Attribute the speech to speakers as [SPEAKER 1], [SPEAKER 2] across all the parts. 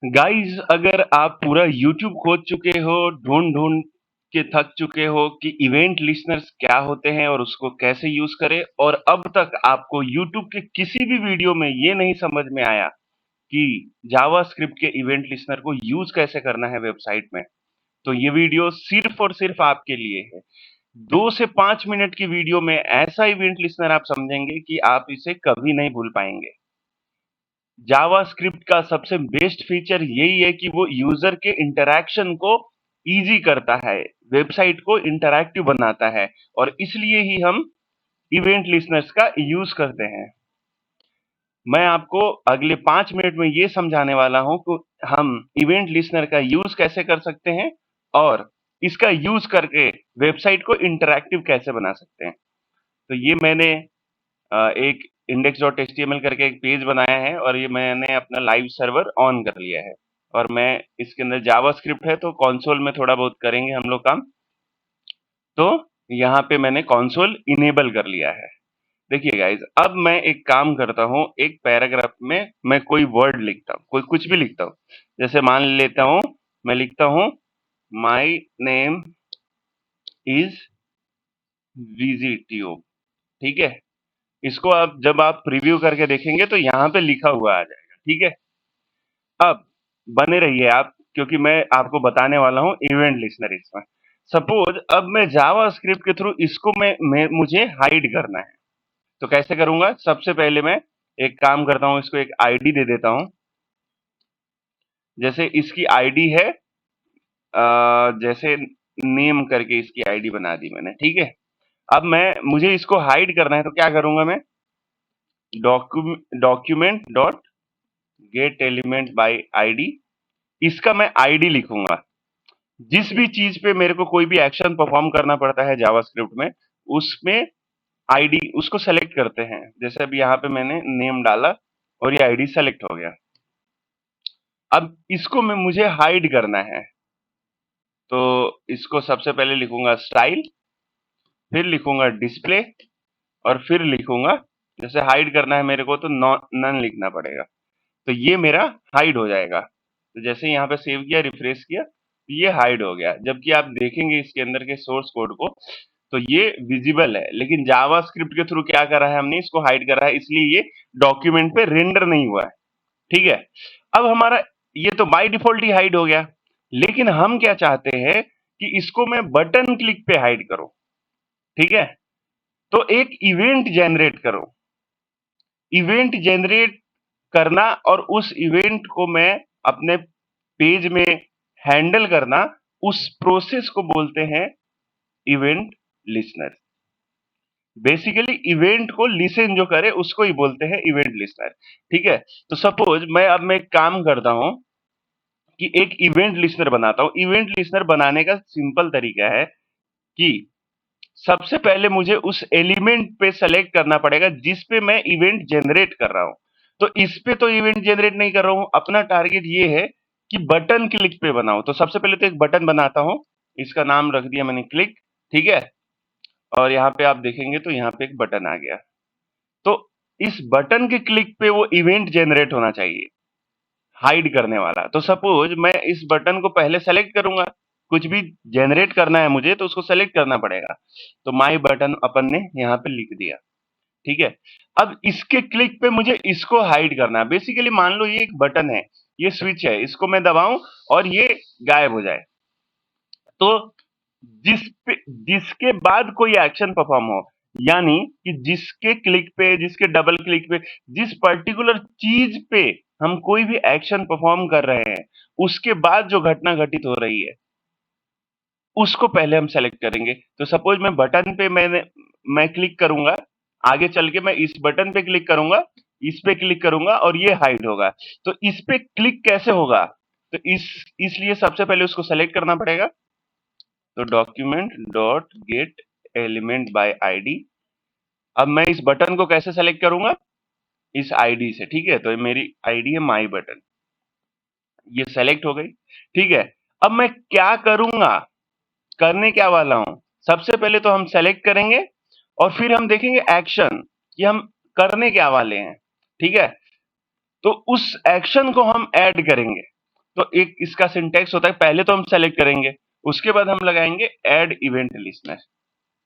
[SPEAKER 1] Guys, अगर आप पूरा यूट्यूब खोज चुके हो, ढूंढ-ढूंढ के थक चुके हो कि इवेंट लिस्टनर्स क्या होते हैं और उसको कैसे यूज़ करें, और अब तक आपको यूट्यूब के किसी भी वीडियो में ये नहीं समझ में आया कि जावास्क्रिप्ट के इवेंट लिस्टनर को यूज़ कैसे करना है वेबसाइट में, तो ये वीडियो सिर्फ़ और सिर्फ़ आपके लिए है। 2 से 5 मिनट की वीडियो में ऐसा इवेंट लिस्टनर आप समझेंगे कि आप इसे कभी नहीं भूल पाएँगे। जावास्क्रिप्ट का सबसे बेस्ट फीचर यही है कि वो यूजर के इंटरैक्शन को इजी करता है, वेबसाइट को इंटरैक्टिव बनाता है, और इसलिए ही हम इवेंट लिस्टनर्स का यूज करते हैं। मैं आपको अगले 5 मिनट में ये समझाने वाला हूं कि हम इवेंट लिस्टनर का यूज कैसे कर सकते हैं और इसका यूज करके वेबसाइट को इंटरैक्टिव कैसे बना सकते हैं। तो ये मैंने एक index.html करके एक पेज बनाया है और ये मैंने अपना लाइव सर्वर ऑन कर लिया है, और मैं इसके अंदर जावास्क्रिप्ट है तो कंसोल में थोड़ा बहुत करेंगे हम लोग काम। तो यहाँ पे मैंने कंसोल इनेबल कर लिया है। देखिए गाइस, अब मैं एक काम करता हूँ, एक पैराग्राफ में मैं कोई वर्ड लिखता हूँ, कोई कुछ भी लिखता हूँ। जैसे मान लेता हूँ, मैं लिखता हूँ माई नेम इज VGTube, ठीक है। इसको आप जब आप प्रीव्यू करके देखेंगे तो यहाँ पे लिखा हुआ आ जाएगा, ठीक है। अब बने रहिए आप, क्योंकि मैं आपको बताने वाला हूँ इवेंट लिस्टनर इसमें। सपोज अब मैं जावास्क्रिप्ट के थ्रू इसको मुझे हाइड करना है, तो कैसे करूंगा? सबसे पहले मैं एक काम करता हूँ, इसको एक आईडी दे देता हूँ। जैसे इसकी आईडी है जैसे नेम करके इसकी आईडी बना दी मैंने, ठीक है। अब मुझे इसको हाइड करना है, तो क्या करूंगा मैं? Document dot gate element by ID, इसका मैं आईडी लिखूंगा। जिस भी चीज पे मेरे को कोई भी एक्शन परफॉर्म करना पड़ता है जावास्क्रिप्ट में, उसमें आईडी उसको सेलेक्ट करते हैं। जैसे अभी यहाँ पे मैंने नेम डाला और ये आईडी सेलेक्ट हो गया। अब इसको मुझे हाइड करना है, तो इसको सबसे पहले लिखूंगा स्टाइल, फिर लिखूंगा डिस्प्ले, और फिर लिखूंगा, जैसे हाइड करना है मेरे को तो नन लिखना पड़ेगा, तो ये मेरा हाइड हो जाएगा। तो जैसे यहाँ पे सेव किया, रिफ्रेश किया, तो ये हाइड हो गया। जबकि आप देखेंगे इसके अंदर के सोर्स कोड को, तो ये विजिबल है, लेकिन जावास्क्रिप्ट के थ्रू क्या करा है हमने? इसको हाइड करा है, इसलिए ये डॉक्यूमेंट पे रेंडर नहीं हुआ है, ठीक है। अब हमारा ये तो बाय डिफॉल्ट ही हाइड हो गया, लेकिन हम क्या चाहते हैं कि इसको मैं बटन क्लिक पे हाइड करूं, ठीक है। तो एक इवेंट जनरेट करो, इवेंट जनरेट करना, और उस इवेंट को मैं अपने पेज में हैंडल करना, उस प्रोसेस को बोलते हैं इवेंट लिस्टनर। बेसिकली इवेंट को लिसन जो करे उसको ही बोलते हैं इवेंट लिस्टनर, ठीक है। तो सपोज मैं एक काम करता हूं कि एक इवेंट लिस्टनर बनाता हूं। इवेंट लिस्टनर बनाने का सिंपल तरीका है कि सबसे पहले मुझे उस एलिमेंट पे सेलेक्ट करना पड़ेगा जिस पे मैं इवेंट जनरेट कर रहा हूं। तो इस पे तो इवेंट जनरेट नहीं कर रहा हूं, अपना टारगेट ये है कि बटन क्लिक पे बनाऊं। तो सबसे पहले तो एक बटन बनाता हूं, इसका नाम रख दिया मैंने क्लिक, ठीक है। और यहाँ पे आप देखेंगे तो यहाँ पे एक बटन आ गया। तो इस बटन के क्लिक पे वो इवेंट जनरेट होना चाहिए, हाइड करने वाला। तो सपोज मैं इस बटन को पहले सेलेक्ट करूंगा, कुछ भी जनरेट करना है मुझे तो उसको सेलेक्ट करना पड़ेगा। तो माई बटन अपन ने यहाँ पे लिख दिया, ठीक है। अब इसके क्लिक पे मुझे इसको हाइड करना है। बेसिकली मान लो ये एक बटन है, ये स्विच है, इसको मैं दबाऊं और ये गायब हो जाए, तो जिसके बाद कोई एक्शन परफॉर्म हो, यानी कि जिसके क्लिक पे, जिसके डबल क्लिक पे, जिस पर्टिकुलर चीज पे हम कोई भी एक्शन परफॉर्म कर रहे हैं, उसके बाद जो घटना घटित हो रही है उसको पहले हम सेलेक्ट करेंगे। तो सपोज मैं बटन पे मैं क्लिक करूंगा, आगे चल के मैं इस बटन पे क्लिक करूंगा, इस पे क्लिक करूंगा और ये हाइड होगा। तो इस पे क्लिक कैसे होगा? तो इसलिए सबसे पहले उसको सेलेक्ट करना पड़ेगा। तो document dot gate element by ID. अब मैं इस बटन को कैसे सेलेक्ट करूंगा? इस आईडी से, ठीक है। तो ये मेरी आईडी है माई बटन, ये सेलेक्ट हो गई, ठीक है। अब मैं क्या करूंगा, करने क्या वाला हूं? सबसे पहले तो हम सेलेक्ट करेंगे और फिर हम देखेंगे एक्शन कि हम करने क्या वाले हैं, ठीक है। तो उस एक्शन को हम ऐड करेंगे। तो एक इसका सिंटैक्स होता है, पहले तो हम सेलेक्ट करेंगे, उसके बाद हम लगाएंगे ऐड इवेंट लिस्टनर,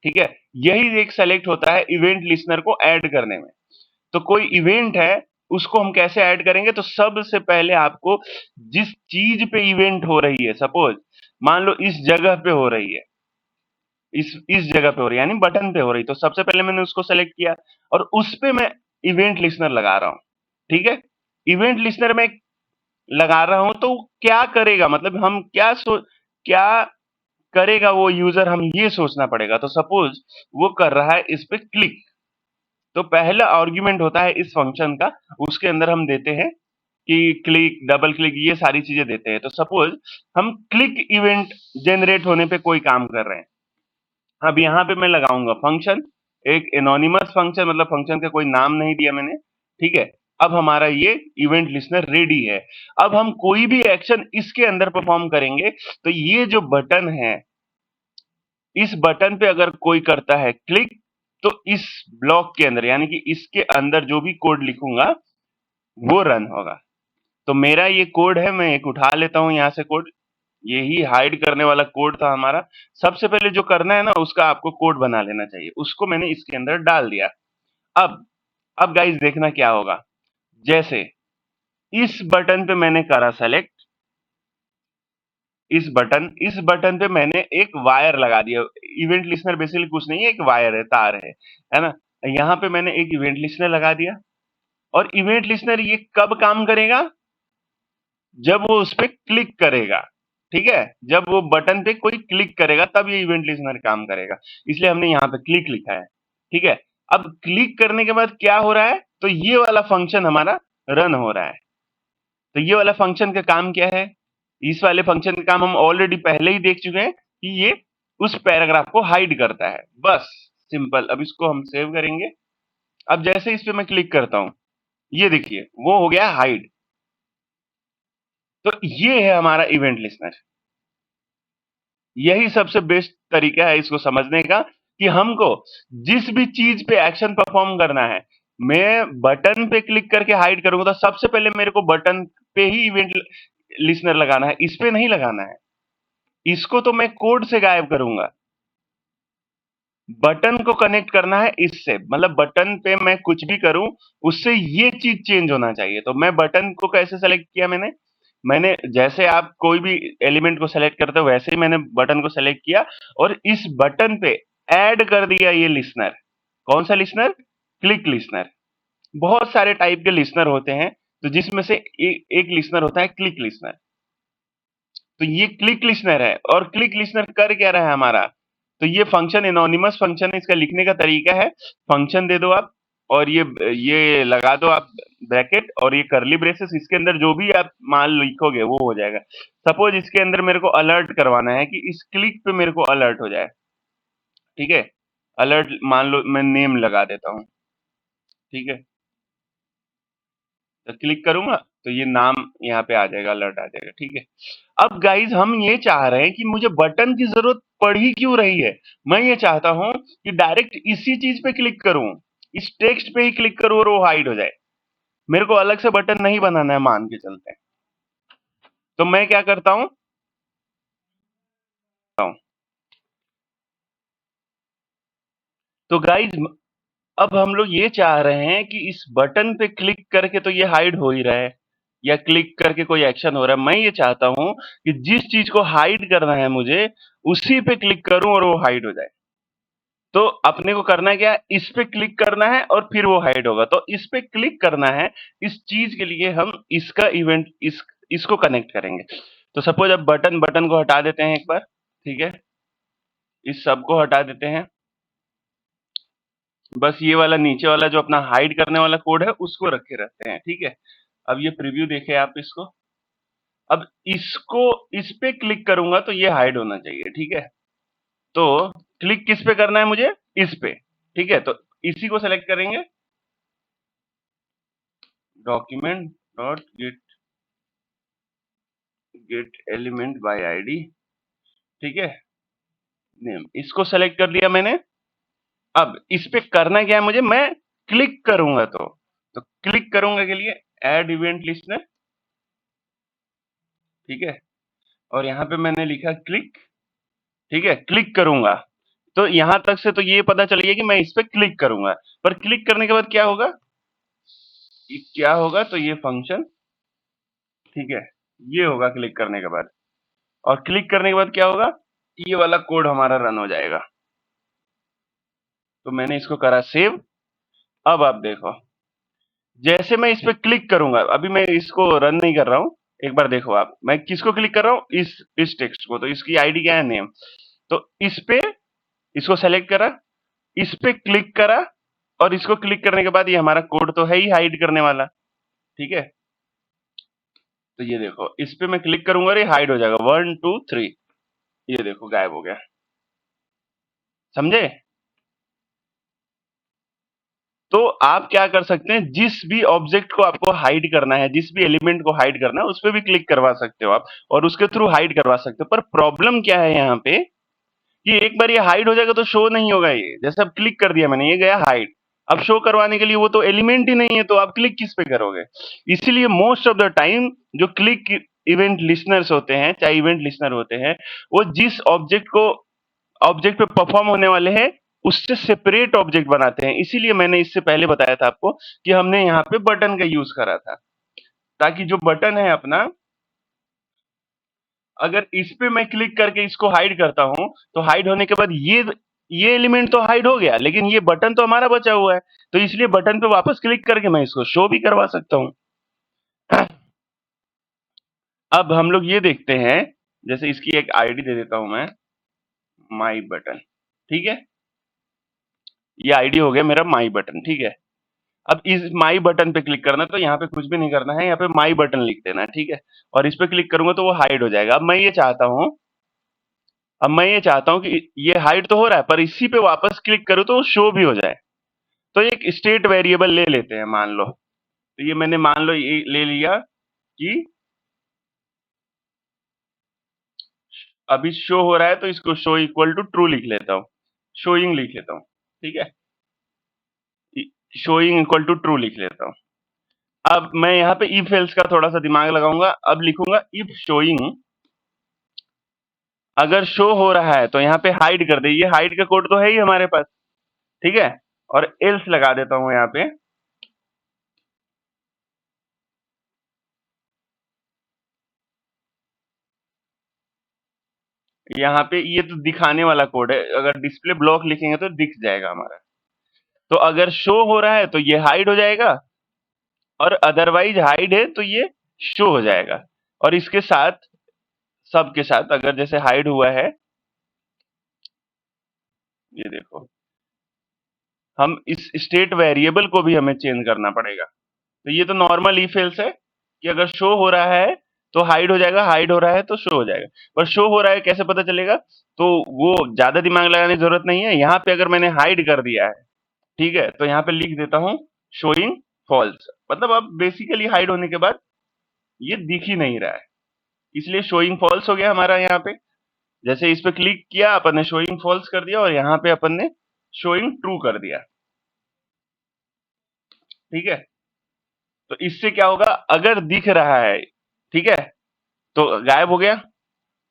[SPEAKER 1] ठीक है। यही एक सेलेक्ट होता है इवेंट लिस्टनर को ऐड करने में। तो कोई इवेंट है, उसको हम कैसे ऐड करेंगे? तो सबसे पहले आपको जिस चीज पे इवेंट हो रही है, सपोज मान लो इस जगह पे हो रही है, इस जगह पे हो रही है, यानी बटन पे हो रही, तो सबसे पहले मैंने उसको सेलेक्ट किया और उस पे मैं इवेंट लिस्टनर लगा रहा हूं, ठीक है। इवेंट लिस्टनर में लगा रहा हूं तो क्या करेगा, मतलब हम क्या करेगा वो यूजर, हम ये सोचना पड़ेगा। तो सपोज वो कर रहा है इस पे क्लिक, तो पहला आर्गुमेंट होता है इस फंक्शन का, उसके अंदर हम देते हैं कि क्लिक, डबल क्लिक, ये सारी चीजें देते हैं। तो सपोज हम क्लिक इवेंट जनरेट होने पे कोई काम कर रहे हैं, अब यहाँ पे मैं लगाऊंगा फंक्शन, एक एनोनिमस फंक्शन, मतलब फंक्शन का कोई नाम नहीं दिया मैंने, ठीक है। अब हमारा ये इवेंट लिस्टनर रेडी है। अब हम कोई भी एक्शन इसके अंदर परफॉर्म करेंगे, तो ये जो बटन है, इस बटन पे अगर कोई करता है क्लिक, तो इस ब्लॉक के अंदर, यानी कि इसके अंदर जो भी कोड लिखूंगा वो रन होगा। तो मेरा ये कोड है, मैं एक उठा लेता हूं यहां से कोड, यही हाइड करने वाला कोड था हमारा। सबसे पहले जो करना है ना, उसका आपको कोड बना लेना चाहिए, उसको मैंने इसके अंदर डाल दिया। अब अब गाइस देखना क्या होगा, जैसे इस बटन पे मैंने करा सेलेक्ट, इस बटन पे मैंने एक वायर लगा दिया। इवेंट लिस्टनर बेसिकली कुछ नहीं है, एक वायर है, तार है ना। यहाँ पे मैंने एक इवेंट लिस्टनर लगा दिया, और इवेंट लिस्टनर ये कब काम करेगा? जब वो उस पे क्लिक करेगा, ठीक है। जब वो बटन पे कोई क्लिक करेगा तब ये इवेंट लिस्टनर काम करेगा, इसलिए हमने यहाँ पे क्लिक लिखा है, ठीक है। अब क्लिक करने के बाद क्या हो रहा है? तो ये वाला फंक्शन हमारा रन हो रहा है। तो ये वाला फंक्शन का काम क्या है? इस वाले फंक्शन का काम हम ऑलरेडी पहले ही देख चुके हैं कि ये उस पैराग्राफ को हाइड करता है, बस सिंपल। अब इसको हम सेव करेंगे। अब जैसे इस पे मैं क्लिक करता हूं, ये देखिए वो हो गया हाइड। तो ये है हमारा इवेंट लिस्टनर। यही सबसे बेस्ट तरीका है इसको समझने का, कि हमको जिस भी चीज पे एक्शन परफॉर्म करना है, मैं बटन पे क्लिक करके हाइड करूंगा, तो सबसे पहले मेरे को बटन पे ही इवेंट लिस्टनर लगाना है, इस पे नहीं लगाना है। इसको तो मैं कोड से गायब करूंगा, बटन को कनेक्ट करना है इससे, मतलब बटन पे मैं कुछ भी करूं, उससे ये चीज चेंज होना चाहिए। तो मैं बटन को कैसे सेलेक्ट किया, मैंने मैंने जैसे आप कोई भी एलिमेंट को सेलेक्ट करते हो, वैसे ही मैंने बटन को सेलेक्ट किया और इस बटन पे ऐड कर दिया ये लिस्टनर। कौन सा लिस्टनर? Click listener. बहुत सारे टाइप के लिस्टनर होते हैं, तो जिसमें से एक लिस्टनर होता है क्लिक लिस्टनर। तो ये क्लिक लिस्टनर है, और क्लिक लिस्टनर कर क्या रहा है हमारा? तो ये फंक्शन एनोनिमस फंक्शन है, इसका लिखने का तरीका है, फंक्शन दे दो आप, और ये लगा दो आप ब्रैकेट, और ये करली ब्रेसेस, इसके अंदर जो भी आप मान लिखोगे वो हो जाएगा। सपोज इसके अंदर मेरे को अलर्ट करवाना है कि इस क्लिक पे मेरे को अलर्ट हो जाए, ठीक है। अलर्ट मान लो मैं नेम लगा देता हूँ, ठीक है। तो क्लिक करूंगा तो ये नाम यहाँ पे आ जाएगा, अलर्ट आ जाएगा, ठीक है। अब गाइज हम ये चाह रहे हैं कि मुझे बटन की जरूरत पड़ ही क्यों रही है? मैं ये चाहता हूं कि डायरेक्ट इसी चीज पे क्लिक करूं, इस टेक्स्ट पे ही क्लिक करूं और वो हाइड हो जाए। मेरे को अलग से बटन नहीं बनाना है, मान के चलते हैं। तो मैं क्या करता हूं, तो गाइज अब हम लोग ये चाह रहे हैं कि इस बटन पे क्लिक करके तो ये हाइड हो ही रहा है, या क्लिक करके कोई एक्शन हो रहा है। मैं ये चाहता हूं कि जिस चीज को हाइड करना है मुझे, उसी पे क्लिक करूं और वो हाइड हो जाए। तो अपने को करना क्या है, इस पे क्लिक करना है और फिर वो हाइड होगा। तो इस पे क्लिक करना है, इस चीज के लिए हम इसका इवेंट इसको कनेक्ट करेंगे। तो सपोज अब बटन को हटा देते हैं एक बार, ठीक है। इस सब को हटा देते हैं, बस ये वाला नीचे वाला जो अपना हाइड करने वाला कोड है उसको रखे रहते हैं, ठीक है। अब ये प्रीव्यू देखें आप इसको। अब इसको इस पे क्लिक करूंगा तो ये हाइड होना चाहिए, ठीक है। तो क्लिक किस पे करना है मुझे? इस पे, ठीक है। तो इसी को सेलेक्ट करेंगे, document dot gate element by ID, ठीक है, नेम, इसको सेलेक्ट कर लिया मैंने। अब इस पे करना क्या है मुझे, मैं क्लिक करूंगा तो क्लिक करूंगा के लिए ऐड इवेंट लिस्टनर, ठीक है, और यहाँ पे मैंने लिखा क्लिक, ठीक है, क्लिक करूंगा, तो यहां तक से तो ये पता चल गया कि मैं इस पे क्लिक करूंगा, पर क्लिक करने के बाद क्या होगा, तो ये फंक्शन, ठीक है, ये होगा क्लिक करने के बाद, और क्लिक करने के बाद क्या होगा, ये वाला कोड हमारा रन हो जाएगा। तो मैंने इसको करा सेव। अब आप देखो, जैसे मैं इस पे क्लिक करूंगा, अभी मैं इसको रन नहीं कर रहा हूं, एक बार देखो आप, मैं किसको क्लिक कर रहा हूं, इस टेक्स्ट को, तो इसकी आईडी क्या है, नेम, तो इस पे, इसको सेलेक्ट करा, इस पे क्लिक करा, और इसको क्लिक करने के बाद ये हमारा कोड तो है ही हाइड करने वाला, ठीक है, तो ये देखो, इस पे मैं क्लिक करूंगा और ये हाइड हो जाएगा, 1 2 3, ये देखो गायब हो गया, समझे। तो आप क्या कर सकते हैं, जिस भी ऑब्जेक्ट को आपको हाइड करना है, जिस भी एलिमेंट को हाइड करना है, उस पे भी क्लिक करवा सकते हो आप, और उसके थ्रू हाइड करवा सकते हो। पर प्रॉब्लम क्या है यहाँ पे, कि एक बार ये हाइड हो जाएगा तो शो नहीं होगा ये, जैसे अब क्लिक कर दिया मैंने, ये गया हाइड, अब शो करवाने के लिए वो तो एलिमेंट ही नहीं है, तो आप क्लिक किस पे करोगे। इसीलिए मोस्ट ऑफ द टाइम जो क्लिक इवेंट लिसनर्स होते हैं, चाहे इवेंट लिसनर होते हैं, वो जिस ऑब्जेक्ट पे परफॉर्म होने वाले हैं, उससे सेपरेट ऑब्जेक्ट बनाते हैं। इसीलिए मैंने इससे पहले बताया था आपको कि हमने यहाँ पे बटन का यूज करा था, ताकि जो बटन है अपना, अगर इस पे मैं क्लिक करके इसको हाइड करता हूं, तो हाइड होने के बाद ये एलिमेंट तो हाइड हो गया, लेकिन ये बटन तो हमारा बचा हुआ है, तो इसलिए बटन पे वापस क्लिक करके मैं इसको शो भी करवा सकता हूं। अब हम लोग ये देखते हैं, जैसे इसकी एक आईडी दे देता हूं मैं, माई बटन, ठीक है, ये आईडी हो गया मेरा माई बटन, ठीक है। अब इस माई बटन पे क्लिक करना है, तो यहाँ पे कुछ भी नहीं करना है, यहाँ पे माई बटन लिख देना है, ठीक है, और इस पे क्लिक करूंगा तो वो हाइड हो जाएगा। अब मैं ये चाहता हूं कि ये हाइड तो हो रहा है, पर इसी पे वापस क्लिक करूं तो शो भी हो जाए। तो एक स्टेट वेरिएबल ले लेते हैं, मान लो, तो ये मैंने मान लो ये ले लिया कि अभी शो हो रहा है, तो इसको शो इक्वल टू ट्रू लिख लेता हूं, शोइंग लिख लेता हूं, ठीक है, शोइंग इक्वल टू ट्रू लिख लेता हूं। अब मैं यहाँ पे इफ एल्स का थोड़ा सा दिमाग लगाऊंगा, अब लिखूंगा इफ शोइंग, अगर शो हो रहा है तो यहाँ पे हाइड कर दे, ये हाइड का कोड तो है ही हमारे पास, ठीक है, और एल्स लगा देता हूं यहाँ पे, यहाँ पे ये तो दिखाने वाला कोड है, अगर डिस्प्ले ब्लॉक लिखेंगे तो दिख जाएगा हमारा। तो अगर शो हो रहा है तो ये हाइड हो जाएगा, और अदरवाइज हाइड है तो ये शो हो जाएगा। और इसके साथ, सबके साथ, अगर जैसे हाइड हुआ है, ये देखो, हम इस स्टेट वेरिएबल को भी हमें चेंज करना पड़ेगा। तो ये तो नॉर्मल इफ एल्स है कि अगर शो हो रहा है तो हाइड हो जाएगा, हाइड हो रहा है तो शो हो जाएगा। पर शो हो रहा है कैसे पता चलेगा, तो वो ज्यादा दिमाग लगाने की जरूरत नहीं है। यहाँ पे अगर मैंने हाइड कर दिया है, ठीक है, तो यहाँ पे लिख देता हूं शोइंग फॉल्स, मतलब अब बेसिकली हाइड होने के बाद ये दिख ही नहीं रहा है, इसलिए शोइंग फॉल्स हो गया हमारा। यहाँ पे जैसे इस पे क्लिक किया अपन ने, शोइंग फॉल्स कर दिया, और यहाँ पे अपन ने शोइंग ट्रू कर दिया, ठीक है। तो इससे क्या होगा, अगर दिख रहा है, ठीक है, तो गायब हो गया,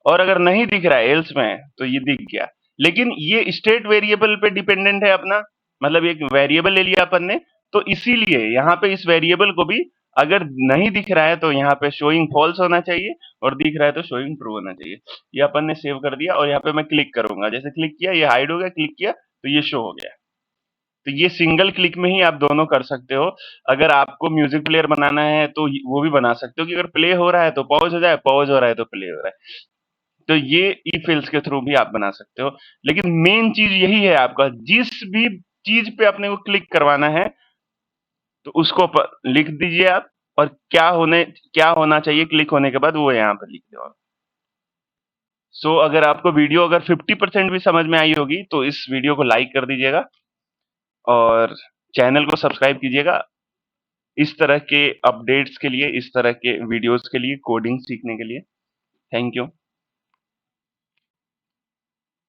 [SPEAKER 1] और अगर नहीं दिख रहा है एल्स में, तो ये दिख गया। लेकिन ये स्टेट वेरिएबल पे डिपेंडेंट है अपना, मतलब एक वेरिएबल ले लिया अपन ने, तो इसीलिए यहाँ पे इस वेरिएबल को भी, अगर नहीं दिख रहा है तो यहाँ पे शोइंग फॉल्स होना चाहिए, और दिख रहा है तो शोइंग ट्रू होना चाहिए। ये अपन ने सेव कर दिया, और यहाँ पे मैं क्लिक करूंगा, जैसे क्लिक किया ये हाइड हो गया, क्लिक किया तो ये शो हो गया। तो ये सिंगल क्लिक में ही आप दोनों कर सकते हो। अगर आपको म्यूजिक प्लेयर बनाना है तो वो भी बना सकते हो, कि अगर प्ले हो रहा है तो पॉज हो जाए, पॉज हो रहा है तो प्ले हो रहा है। तो ये इफ एल्स के थ्रू भी आप बना सकते हो। लेकिन मेन चीज यही है, आपका जिस भी चीज पे अपने को क्लिक करवाना है, तो उसको लिख दीजिए आप, और क्या होना चाहिए क्लिक होने के बाद, वो यहाँ पर लिख दो। सो अगर आपको वीडियो अगर 50% भी समझ में आई होगी, तो इस वीडियो को लाइक कर दीजिएगा, और चैनल को सब्सक्राइब कीजिएगा, इस तरह के अपडेट्स के लिए, इस तरह के वीडियोस के लिए, कोडिंग सीखने के लिए। Thank you.